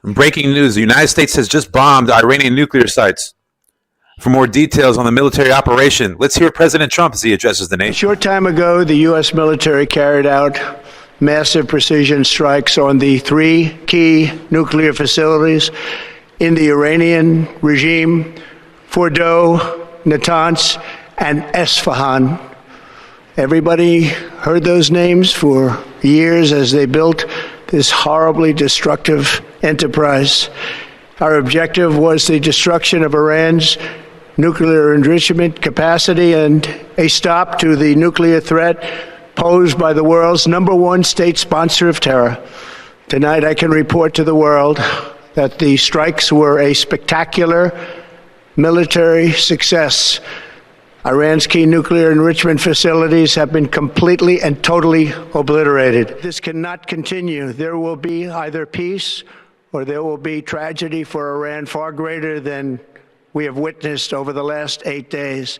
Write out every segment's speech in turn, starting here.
Breaking news, the United States has just bombed Iranian nuclear sites. For more details on the military operation, let's hear President Trump as he addresses the nation. A short time ago, the U.S. military carried out massive precision strikes on the 3 key nuclear facilities in the Iranian regime: Fordow, Natanz, and Esfahan. Everybody heard those names for years as they built this horribly destructive enterprise. Our objective was the destruction of Iran's nuclear enrichment capacity and a stop to the nuclear threat posed by the world's #1 state sponsor of terror. Tonight, I can report to the world that the strikes were a spectacular military success. Iran's key nuclear enrichment facilities have been completely and totally obliterated. This cannot continue. There will be either peace or there will be tragedy for Iran far greater than we have witnessed over the last 8 days.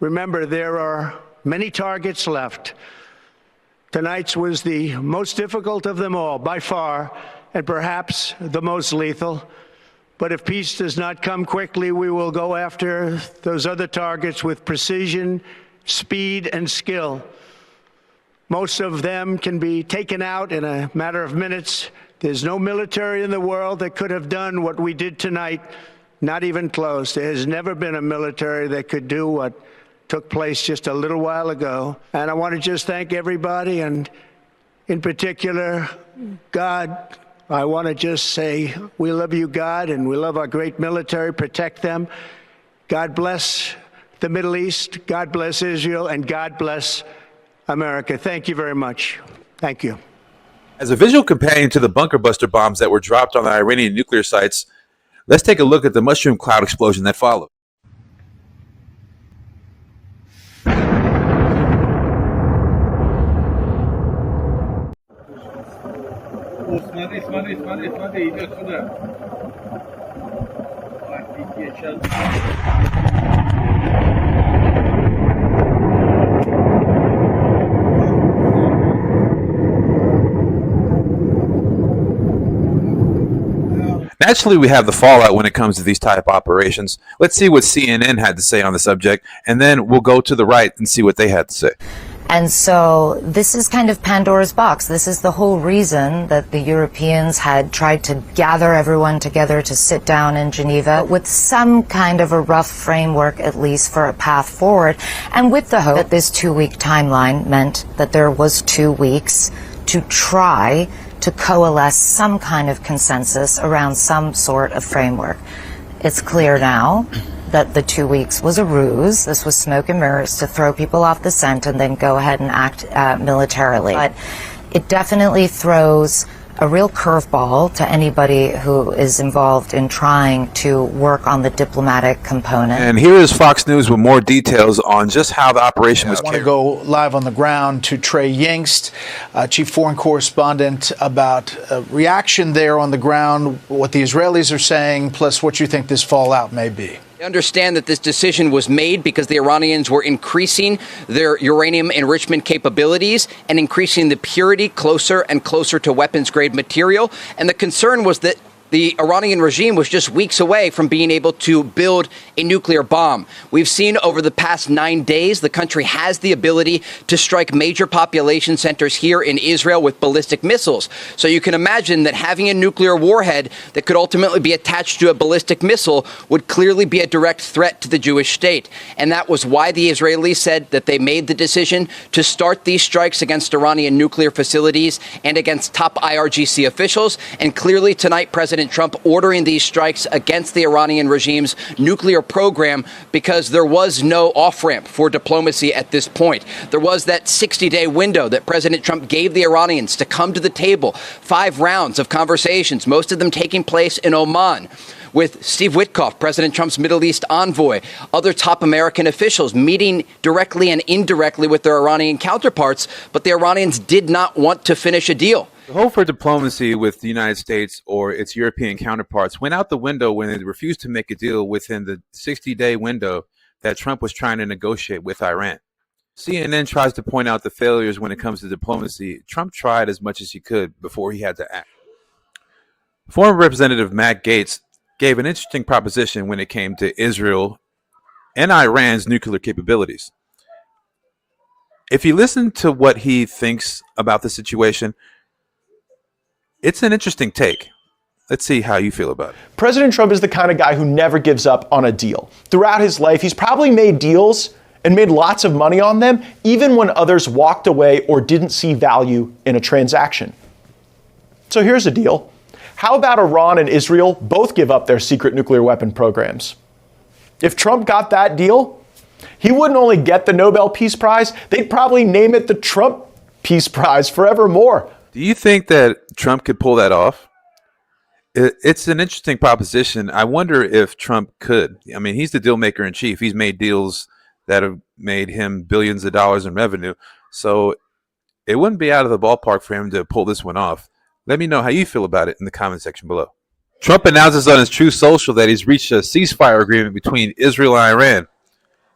Remember, there are many targets left. Tonight's was the most difficult of them all, by far, and perhaps the most lethal. But if peace does not come quickly, we will go after those other targets with precision, speed, and skill. Most of them can be taken out in a matter of minutes. There's no military in the world that could have done what we did tonight, not even close. There has never been a military that could do what took place just a little while ago. And I want to just thank everybody, and in particular, God. I want to just say, we love you, God, and we love our great military. Protect them. God bless the Middle East. God bless Israel, and God bless America. Thank you very much. Thank you. As a visual companion to the bunker buster bombs that were dropped on the Iranian nuclear sites, let's take a look at the mushroom cloud explosion that followed. Naturally, we have the fallout when it comes to these type operations. Let's see what CNN had to say on the subject, and then we'll go to the right and see what they had to say. And so this is kind of Pandora's box. This is the whole reason that the Europeans had tried to gather everyone together to sit down in Geneva with some kind of a rough framework, at least for a path forward, and with the hope that this 2-week timeline meant that there was 2 weeks to try to coalesce some kind of consensus around some sort of framework. It's clear now that the 2 weeks was a ruse. This was smoke and mirrors to throw people off the scent and then go ahead and act militarily. But it definitely throws a real curveball to anybody who is involved in trying to work on the diplomatic component. And here is Fox News with more details on just how the operation was carried. I want to go live on the ground to Trey Yingst, chief foreign correspondent, about reaction there on the ground, what the Israelis are saying, plus what you think this fallout may be. I understand that this decision was made because the Iranians were increasing their uranium enrichment capabilities and increasing the purity closer and closer to weapons-grade material. And the concern was that the Iranian regime was just weeks away from being able to build a nuclear bomb. We've seen over the past 9 days, the country has the ability to strike major population centers here in Israel with ballistic missiles. So you can imagine that having a nuclear warhead that could ultimately be attached to a ballistic missile would clearly be a direct threat to the Jewish state. And that was why the Israelis said that they made the decision to start these strikes against Iranian nuclear facilities and against top IRGC officials. And clearly tonight, President Trump ordering these strikes against the Iranian regime's nuclear program because there was no off-ramp for diplomacy at this point. There was that 60-day window that President Trump gave the Iranians to come to the table, 5 rounds of conversations, most of them taking place in Oman, with Steve Witkoff, President Trump's Middle East envoy, other top American officials meeting directly and indirectly with their Iranian counterparts, but the Iranians did not want to finish a deal. The hope for diplomacy with the United States or its European counterparts went out the window when they refused to make a deal within the 60-day window that Trump was trying to negotiate with Iran. CNN tries to point out the failures when it comes to diplomacy. Trump tried as much as he could before he had to act. Former Representative Matt Gaetz gave an interesting proposition when it came to Israel and Iran's nuclear capabilities. If you listen to what he thinks about the situation, it's an interesting take. Let's see how you feel about it. President Trump is the kind of guy who never gives up on a deal. Throughout his life, he's probably made deals and made lots of money on them, even when others walked away or didn't see value in a transaction. So here's a deal. How about Iran and Israel both give up their secret nuclear weapon programs? If Trump got that deal, he wouldn't only get the Nobel Peace Prize, they'd probably name it the Trump Peace Prize forevermore. Do you think that Trump could pull that off? It's an interesting proposition. I wonder if Trump could. I mean, he's the deal maker in chief. He's made deals that have made him billions of dollars in revenue. So it wouldn't be out of the ballpark for him to pull this one off. Let me know how you feel about it in the comment section below. Trump announces on his Truth Social that he's reached a ceasefire agreement between Israel and Iran.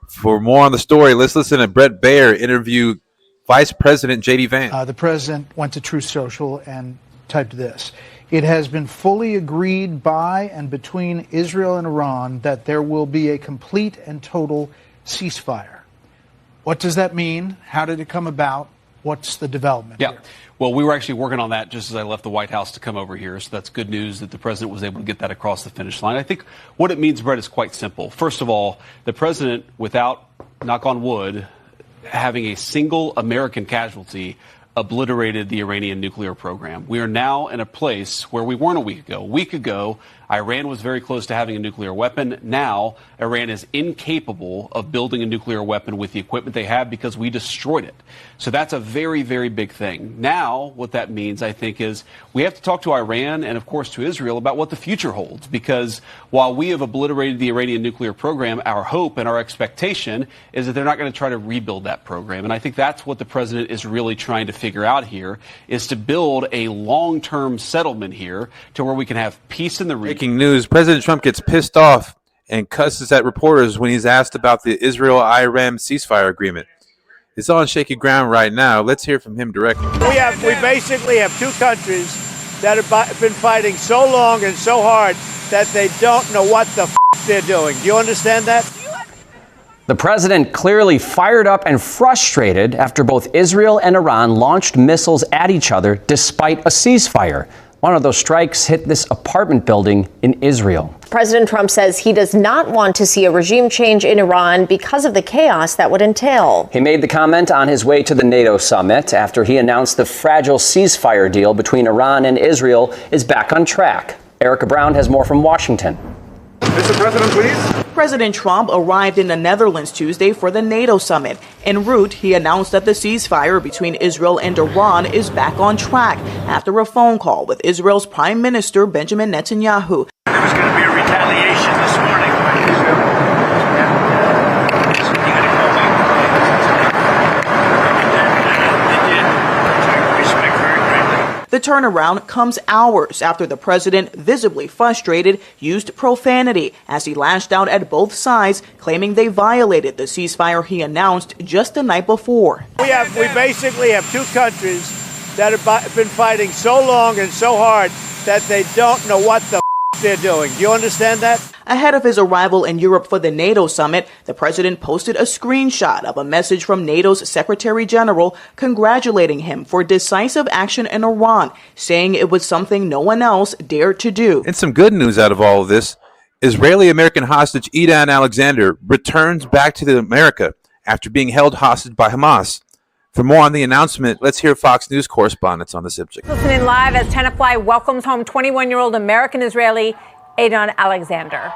For more on the story, let's listen to Brett Baer interview Vice President J.D. Vance. The president went to Truth Social and typed this. It has been fully agreed by and between Israel and Iran that there will be a complete and total ceasefire. What does that mean? How did it come about? What's the development here? Well, we were actually working on that just as I left the White House to come over here. So that's good news that the president was able to get that across the finish line. I think what it means, Brett, is quite simple. First of all, the president, without, knock on wood, having a single American casualty, obliterated the Iranian nuclear program. We are now in a place where we weren't a week ago. A week ago, Iran was very close to having a nuclear weapon. Now, Iran is incapable of building a nuclear weapon with the equipment they have because we destroyed it. So that's a very, very big thing. Now, what that means, I think, is we have to talk to Iran and, of course, to Israel about what the future holds. Because while we have obliterated the Iranian nuclear program, our hope and our expectation is that they're not going to try to rebuild that program. And I think that's what the president is really trying to figure out here, is to build a long-term settlement here to where we can have peace in the region. Breaking news, President Trump gets pissed off and cusses at reporters when he's asked about the Israel-Iran ceasefire agreement. It's on shaky ground right now. Let's hear from him directly. We basically have two countries that have been fighting so long and so hard that they don't know what the they're doing. Do you understand that? The president clearly fired up and frustrated after both Israel and Iran launched missiles at each other despite a ceasefire. One of those strikes hit this apartment building in Israel. President Trump says he does not want to see a regime change in Iran because of the chaos that would entail. He made the comment on his way to the NATO summit after he announced the fragile ceasefire deal between Iran and Israel is back on track. Erica Brown has more from Washington. Mr. President, please. President Trump arrived in the Netherlands Tuesday for the NATO summit. En route, he announced that the ceasefire between Israel and Iran is back on track after a phone call with Israel's Prime Minister Benjamin Netanyahu. There was going to be a retaliation this morning by Israel. The turnaround comes hours after the president, visibly frustrated, used profanity as he lashed out at both sides, claiming they violated the ceasefire he announced just the night before. We basically have two countries that have been fighting so long and so hard that they don't know what the they're doing. Do you understand that? Ahead of his arrival in Europe for the NATO summit, the president posted a screenshot of a message from NATO's Secretary General congratulating him for decisive action in Iran, saying it was something no one else dared to do. And some good news out of all of this. Israeli-American hostage Idan Alexander returns back to America after being held hostage by Hamas. For more on the announcement, let's hear Fox News correspondents on the subject. Listening live as Tenafly welcomes home 21-year-old American-Israeli Idan Alexander. Nice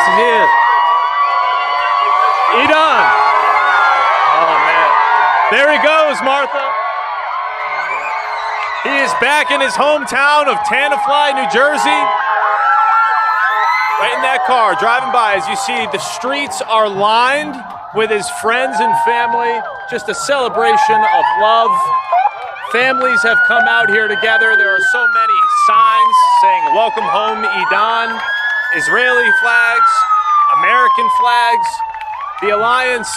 to see you. Idan. Oh, man. There he goes, Martha. He is back in his hometown of Tenafly, New Jersey. Right in that car, driving by. As you see, the streets are lined with his friends and family. Just a celebration of love. Families have come out here together. There are so many signs saying, "Welcome home, Idan." Israeli flags, American flags. The alliance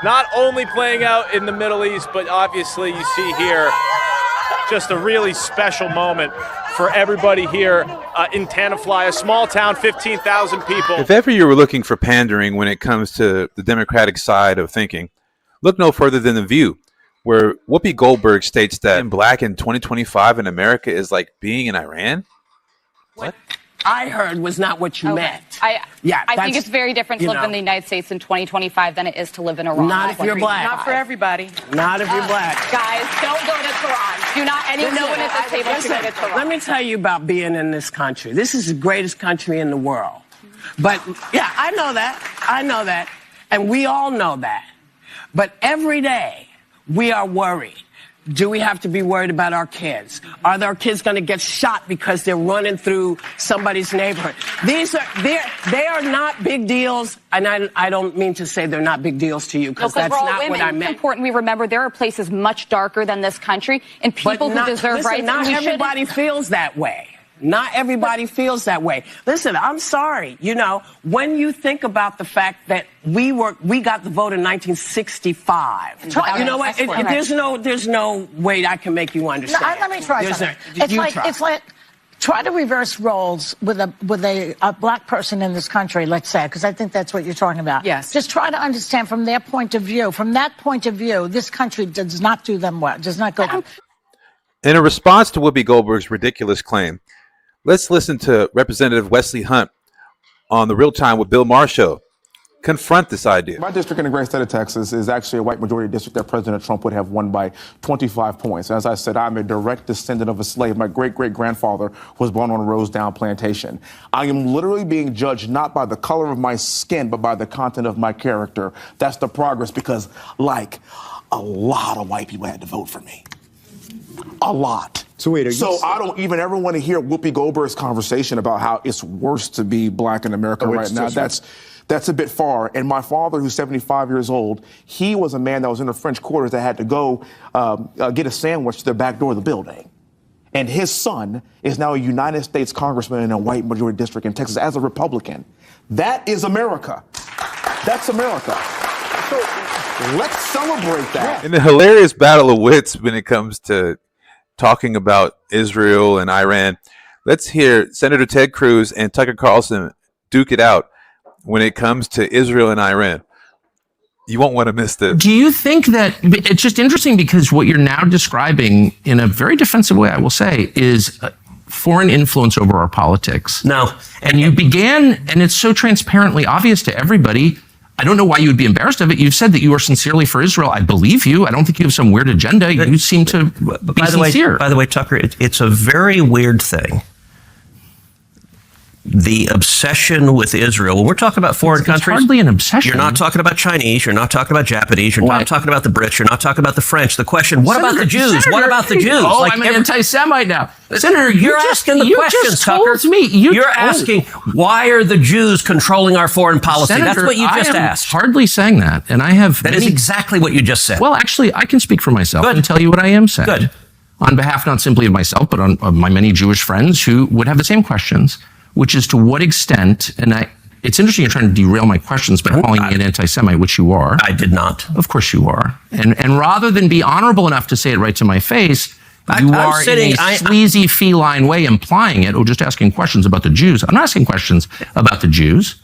not only playing out in the Middle East, but obviously you see here just a really special moment for everybody here in Tanafly, a small town, 15,000 people. If ever you were looking for pandering when it comes to the Democratic side of thinking, look no further than The View, where Whoopi Goldberg states that being black in 2025 in America is like being in Iran. What? I heard was not what you meant. I think it's very different to live in the United States in 2025 than it is to live in Iran. Not if you're black. Not for everybody. Not if you're black. Guys, don't go to Tehran. Do not, anyone at this table should go to Tehran. Let me tell you about being in this country. This is the greatest country in the world. But, yeah, I know that. And we all know that. But every day, we are worried. Do we have to be worried about our kids? Are our kids going to get shot because they're running through somebody's neighborhood? They are not big deals, and I don't mean to say they're not big deals to you, because that's not what I meant. It's important we remember there are places much darker than this country, and people who deserve rights. Not everybody feels that way. Not everybody feels that way. Listen, I'm sorry. You know, when you think about the fact that we got the vote in 1965. You know what? There's no way I can make you understand. Let me try something. It's like try to reverse roles with a black person in this country, let's say, because I think that's what you're talking about. Yes. Just try to understand from their point of view. From that point of view, this country does not do them well. Does not go. In a response to Whoopi Goldberg's ridiculous claim, let's listen to Representative Wesley Hunt on the Real Time with Bill Maher show confront this idea. My district in the great state of Texas is actually a white majority district that President Trump would have won by 25 points. As I said, I'm a direct descendant of a slave. My great-great-grandfather was born on a Rosedale plantation. I am literally being judged not by the color of my skin, but by the content of my character. That's the progress, because, like, a lot of white people had to vote for me. A lot. So I don't even ever want to hear Whoopi Goldberg's conversation about how it's worse to be black in America right now. That's a bit far. And my father, who's 75 years old, he was a man that was in the French quarters that had to go get a sandwich to the back door of the building. And his son is now a United States congressman in a white majority district in Texas as a Republican. That is America. That's America. So let's celebrate that. In the hilarious battle of wits when it comes to talking about Israel and Iran, let's hear Senator Ted Cruz and Tucker Carlson duke it out when it comes to Israel and Iran. You won't want to miss this. Do you think that it's just interesting because what you're now describing in a very defensive way, I will say, is foreign influence over our politics. No. And you began, and it's so transparently obvious to everybody. I don't know why you would be embarrassed of it. You've said that you are sincerely for Israel. I believe you. I don't think you have some weird agenda. You seem to be sincere. By the way, Tucker, it's a very weird thing. The obsession with Israel. When we're talking about foreign countries, it's hardly an obsession. You're not talking about Chinese. You're not talking about Japanese. You're not talking about the Brits. You're not talking about the French. The question: what about the Jews? What about the Jews? Oh, I'm an anti-Semite now, Senator. You're asking the questions, Tucker. You're asking why are the Jews controlling our foreign policy? Senator, that's what you just asked. Hardly saying that, and I have. That is exactly what you just said. Well, actually, I can speak for myself and tell you what I am saying. Good. On behalf not simply of myself, but of my many Jewish friends who would have the same questions. Which is to what extent, and it's interesting you're trying to derail my questions by calling me an anti-Semite, which you are. I did not. Of course you are. And rather than be honorable enough to say it right to my face, you are in a sleazy feline way implying it, or just asking questions about the Jews. I'm not asking questions about the Jews.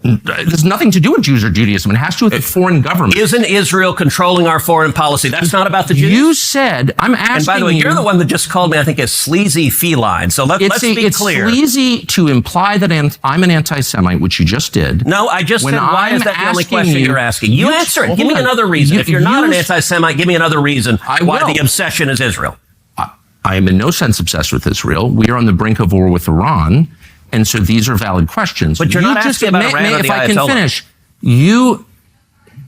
There's nothing to do with Jews or Judaism. It has to do with the foreign government. Isn't Israel controlling our foreign policy? That's not about the Jews. You said, I'm asking you. And by the way, you're the one that just called me, I think, a sleazy feline. So let's be clear. It's sleazy to imply that I'm an anti-Semite, which you just did. No, I just said, why is that the only question you're asking? You answer it. Give me another reason. If you're not an anti-Semite, give me another reason why the obsession is Israel. I am in no sense obsessed with Israel. We are on the brink of war with Iran. And so these are valid questions. But you're not asking about Iran or the If I Ayatollah. can finish, you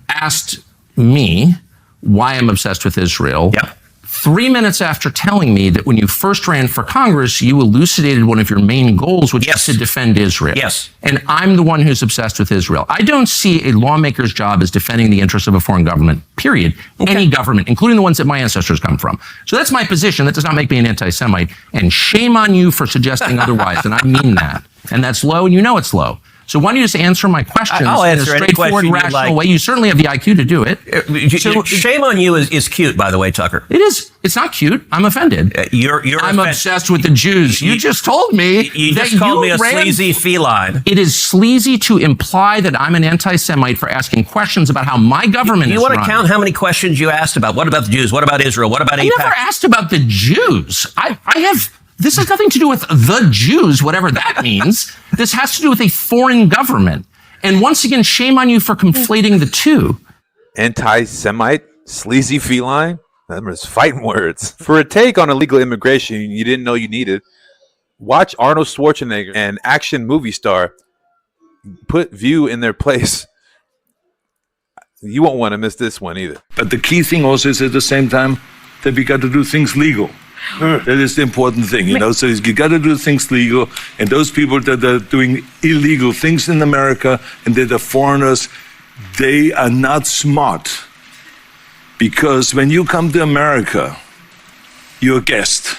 asked me why I'm obsessed with Israel. Yep. 3 minutes after telling me that when you first ran for Congress, you elucidated one of your main goals, which is to defend Israel. Yes. And I'm the one who's obsessed with Israel. I don't see a lawmaker's job as defending the interests of a foreign government, period. Okay. Any government, including the ones that my ancestors come from. So that's my position. That does not make me an anti-Semite. And shame on you for suggesting otherwise. And I mean that. And that's low, and you know it's low. So why don't you just answer my questions I'll answer in a any straightforward, question rational you'd like. way? You certainly have the IQ to do it. So, shame on you is cute, by the way, Tucker. It is. It's not cute. I'm offended. I'm obsessed with the Jews. You just told me You that just called me a ran- sleazy feline. It is sleazy to imply that I'm an anti-Semite for asking questions about how my government You is want to run. count how many questions you asked about? What about the Jews? What about Israel? What about I AIPAC? never asked about the Jews. I have. This has nothing to do with the Jews, whatever that means. This has to do with a foreign government. And once again, shame on you for conflating the two. Anti-Semite, sleazy feline. Them is fighting words. For a take on illegal immigration you didn't know you needed, watch Arnold Schwarzenegger, an action movie star, put View in their place. You won't want to miss this one either. But the key thing also is at the same time that we got to do things legal. That is the important thing, you know. So you got to do things legal, and those people that are doing illegal things in America and that are foreigners, they are not smart. Because when you come to America, you're a guest,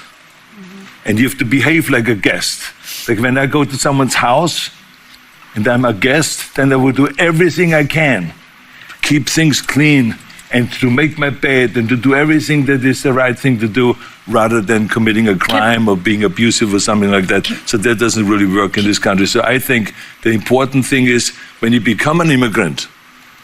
and you have to behave like a guest. Like when I go to someone's house and I'm a guest, then I will do everything I can, keep things clean, and to make my bed and to do everything that is the right thing to do rather than committing a crime or being abusive or something like that. So that doesn't really work in this country. So I think the important thing is when you become an immigrant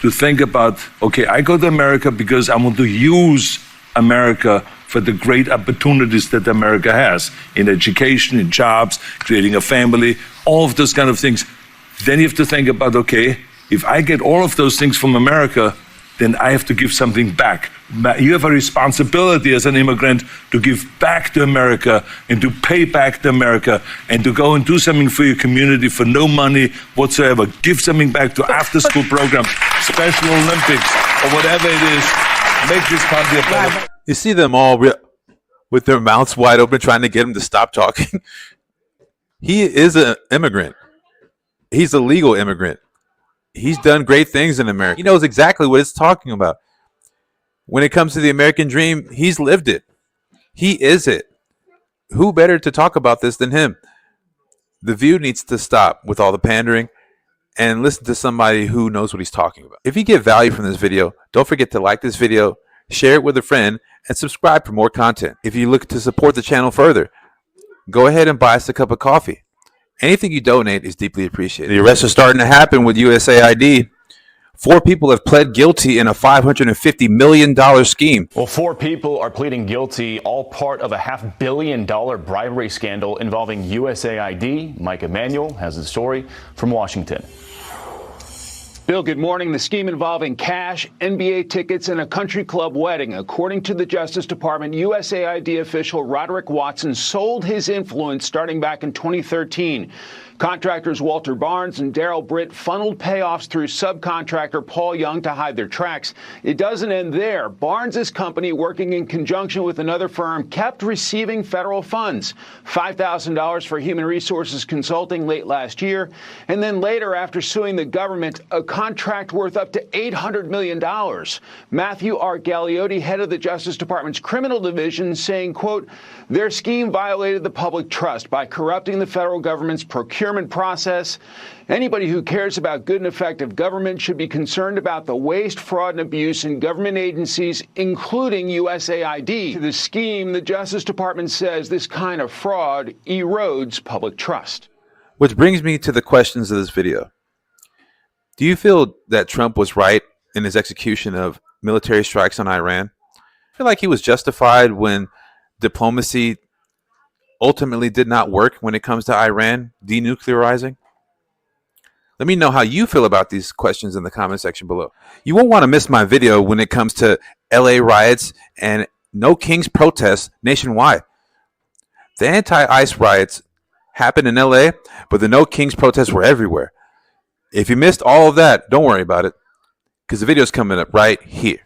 to think about, okay, I go to America because I want to use America for the great opportunities that America has in education, in jobs, creating a family, all of those kind of things. Then you have to think about, okay, if I get all of those things from America, then I have to give something back. You have a responsibility as an immigrant to give back to America and to pay back to America and to go and do something for your community for no money whatsoever. Give something back to after-school programs, Special Olympics, or whatever it is. Make this country a better. You see them all with their mouths wide open trying to get him to stop talking. He is an immigrant. He's a legal immigrant. He's done great things in America. He knows exactly what it's talking about. When it comes to the American dream, he's lived it. He is it. Who better to talk about this than him? The View needs to stop with all the pandering and listen to somebody who knows what he's talking about. If you get value from this video, don't forget to like this video, share it with a friend, and subscribe for more content. If you look to support the channel further, go ahead and buy us a cup of coffee. Anything you donate is deeply appreciated. The arrests are starting to happen with USAID. 4 people have pled guilty in a $550 million scheme. Well, 4 people are pleading guilty, all part of a $500 million bribery scandal involving USAID. Mike Emanuel has the story from Washington. Bill, good morning. The scheme involving cash, NBA tickets, and a country club wedding. According to the Justice Department, USAID official Roderick Watson sold his influence starting back in 2013. Contractors Walter Barnes and Daryl Britt funneled payoffs through subcontractor Paul Young to hide their tracks. It doesn't end there. Barnes's company, working in conjunction with another firm, kept receiving federal funds. $5,000 for human resources consulting late last year. And then later, after suing the government, a contract worth up to $800 million. Matthew R. Galliotti, head of the Justice Department's criminal division, saying, quote, their scheme violated the public trust by corrupting the federal government's procurement process. Anybody who cares about good and effective government should be concerned about the waste, fraud, and abuse in government agencies, including USAID. To the scheme, the Justice Department says this kind of fraud erodes public trust. Which brings me to the questions of this video. Do you feel that Trump was right in his execution of military strikes on Iran? I feel like he was justified when diplomacy ultimately did not work when it comes to Iran denuclearizing? Let me know how you feel about these questions in the comment section below. You won't want to miss my video when it comes to LA riots and No Kings protests nationwide. The anti-ICE riots happened in LA, but the No Kings protests were everywhere. If you missed all of that, don't worry about it, because the video's coming up right here.